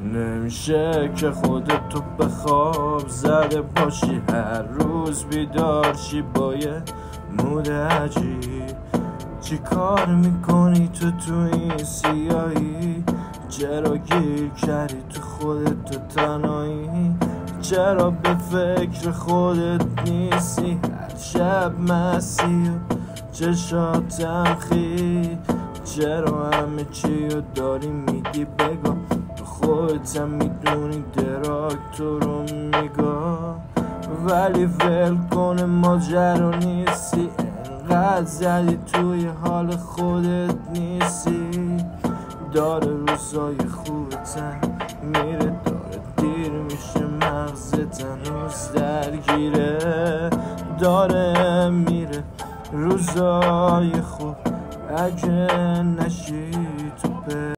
نمیشه که خودت تو به خواب زده باشی، هر روز بیدار شی با یه مود عجیب. چی کار میکنی تو این سیاهی؟ چرا گیر کردی تو خودت تو تنهایی؟ چرا به فکر خودت نیستی؟ هر شب مسیح و چشاتم خی. چرا همه چی رو داری میگی بگو، تو خودتم میدونی دراک تو رو میگاه. ولی ول کنه ماجرا نیستی، انقدر زدی توی حال خودت نیستی. داره روزای خوبتن میره، داره دیر میشه مغزت هنوز درگیره. داره میره روزای خوب اگه نشی تو